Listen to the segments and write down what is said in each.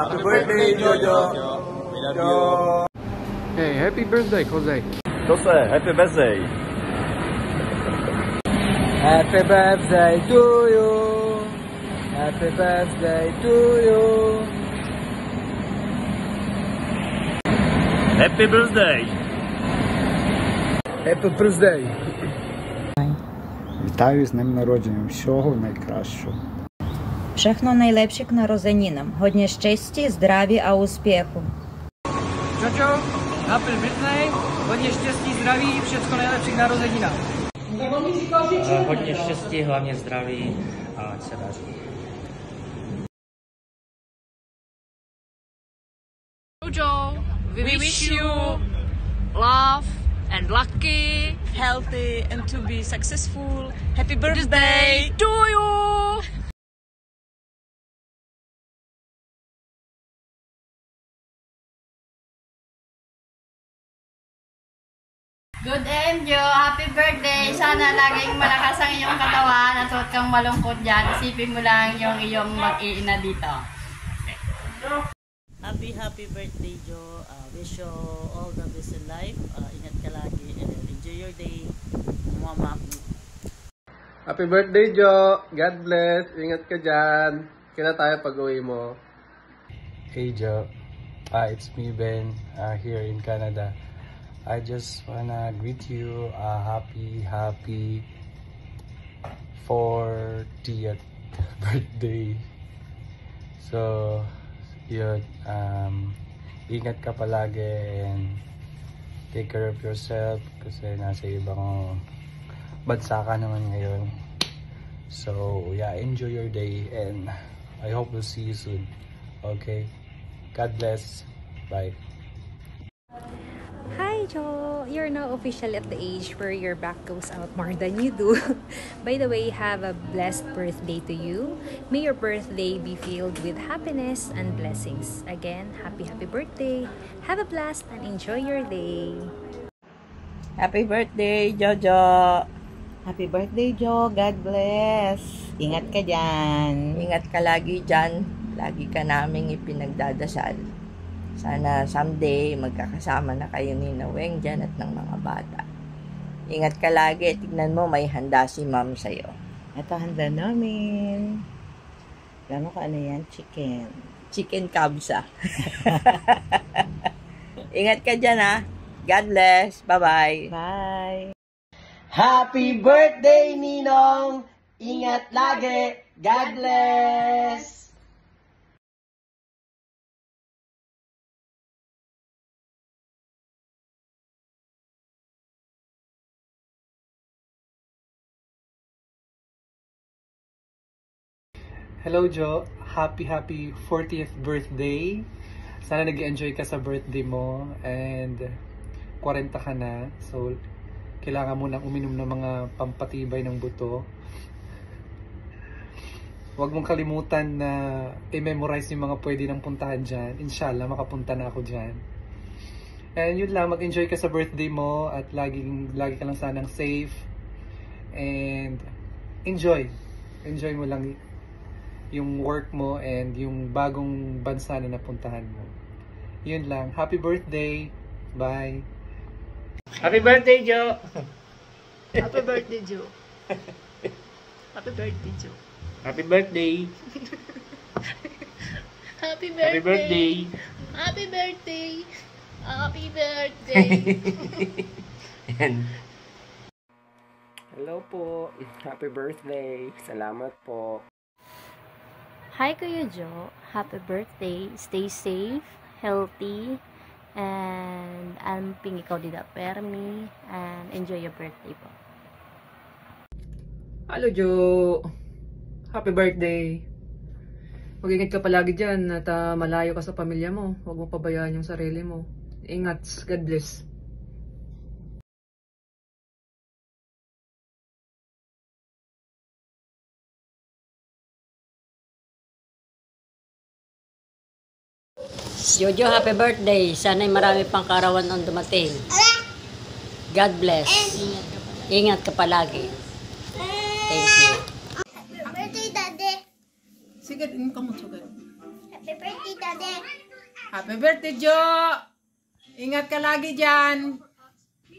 Happy birthday, Jojo. We love you. Hey, happy birthday, Jose. Jose, happy birthday. Happy birthday to you. Happy birthday to you. Happy birthday. Happy birthday. Вітаю з днем народження. Всього найкращого. Všechno najlepsze k narozeninam. Hodně štěstí, zdraví a úspěchu. Jojo, happy birthday. Hodně štěstí, zdraví, všechno nejlepší k narozeninám. Hodně štěstí, hlavně zdraví a ať se daří. Jojo, we wish you love and lucky, healthy and to be successful. Happy birthday to you! Good end, Jo. Happy birthday. Sana laging malakas ang iyong katawan at huwag kang malungkot dyan. Isipin mo lang yung iyong mag-iina dito. Happy birthday, Jo. Wish you all the best in life. Ingat ka lagi and enjoy your day. Mama. Happy birthday, Jo. God bless. Ingat ka dyan. Kailan tayo pag-uwi mo? Hey, Jo. It's me, Ben, here in Canada. I just wanna greet you a happy 40th birthday. So, yun, ingat ka palagi and take care of yourself kasi nasa ibang bansa ka naman ngayon. So, yeah, enjoy your day and I hope we'll see you soon. Okay? God bless. Bye. Hi, Joe! You're now officially at the age where your back goes out more than you do. By the way, have a blessed birthday to you. May your birthday be filled with happiness and blessings. Again, happy birthday. Have a blast and enjoy your day. Happy birthday, Jojo. Happy birthday, Jo. God bless. Ingat ka dyan. Ingat ka lagi dyan. Lagi ka naming ipinagdadasal. Sana someday magkakasama na kayo ni Naweng dyan at ng mga bata. Ingat ka lagi. Tignan mo, may handa si ma'am sa'yo. Ito handa namin. Alam mo kung ano yan? Chicken. Chicken kabsa. Ingat ka dyan, ha? God bless. Bye-bye. Bye. Happy birthday, Ninong. Ingat lagi. God bless. Hello, Jo. Happy 40th birthday. Sana nag-enjoy ka sa birthday mo and 40 ka na. So, kailangan mo nang uminom ng mga pampatibay ng buto. Huwag mong kalimutan na i-memorize yung mga pwede nang puntahan dyan. Inshallah, makapunta na ako dyan. And yun lang, mag-enjoy ka sa birthday mo at lagi ka lang sanang safe. And enjoy mo lang yung work mo and yung bagong bansa na napuntahan mo. Yun lang. Happy birthday. Bye. Happy birthday, Jo. Happy birthday, Jo. Happy birthday, Jo. Happy birthday. Happy birthday. Happy birthday. Happy birthday. Happy birthday. Yan. Hello po. Happy birthday. Salamat po. Hi, Kuya Jo. Happy birthday. Stay safe, healthy, and amping ikaw di permi, and enjoy your birthday po. Hello, Jo. Happy birthday. Mag-ingat ka palagi dyan at malayo ka sa pamilya mo. Huwag mo pabayaan yung sarili mo. Ingat. God bless. Jojo, happy birthday. Sana'y marami pang karawan ang dumating. God bless. Ingat ka palagi. Thank you. Happy birthday, Daddy. Sige, din ka mo, Sugar. Happy birthday, Daddy! Happy birthday, Jo! Ingat ka lagi dyan.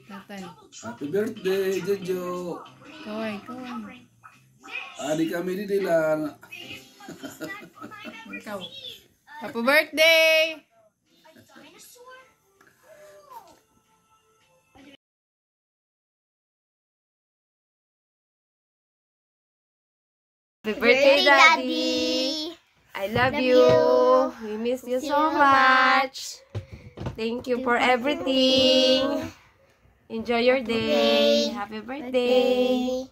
Tatay. Happy birthday, Jojo. Kaway, kaway. Adik kami di Dilan. Ikaw. Happy birthday! Happy birthday, Daddy! I love you. We miss you so much. Thank you for everything. Enjoy your day. Happy birthday.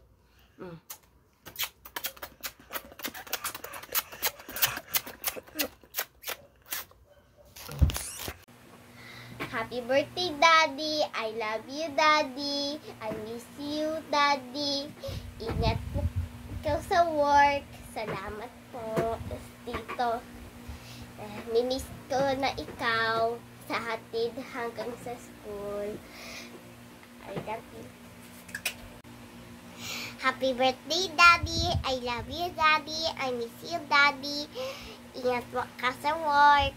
Happy birthday, Daddy! I love you, Daddy! I miss you, Daddy! Ingat po ikaw sa work. Salamat po, Tito. Mimiss ko na ikaw sa hatid hanggang sa school. I love you. Happy birthday, Daddy! I love you, Daddy! I miss you, Daddy! Ingat po ka sa work.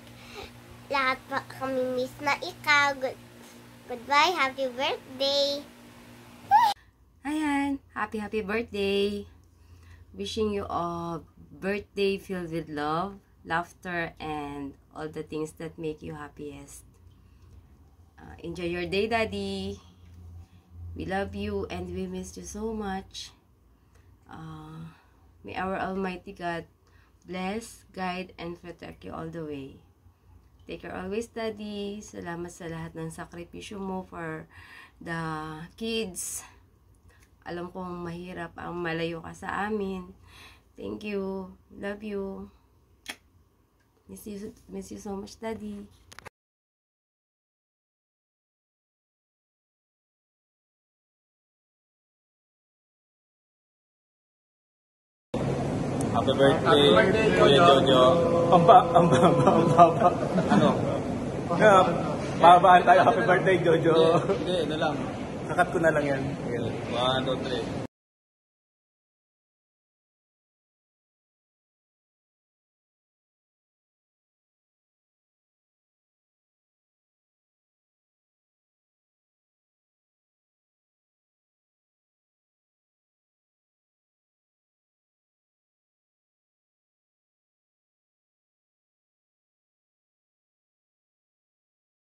Lahat po kami miss na ikaw. Goodbye, happy birthday! Ayan, happy birthday. Wishing you a birthday filled with love, laughter, and all the things that make you happiest. Enjoy your day, Daddy. We love you and we miss you so much. May our Almighty God bless, guide, and protect you all the way. Take care always, Daddy. Salamat sa lahat ng sakripisyo mo for the kids. Alam kong mahirap ang malayo ka sa amin. Thank you. Love you. Miss you so much, Daddy. Happy birthday, Kuya Jojo. Ang baba. Ano? Babaan tayo. Happy birthday, Jojo. Hindi, ano lang. Kakat ko na lang yan. 1, 2, 3.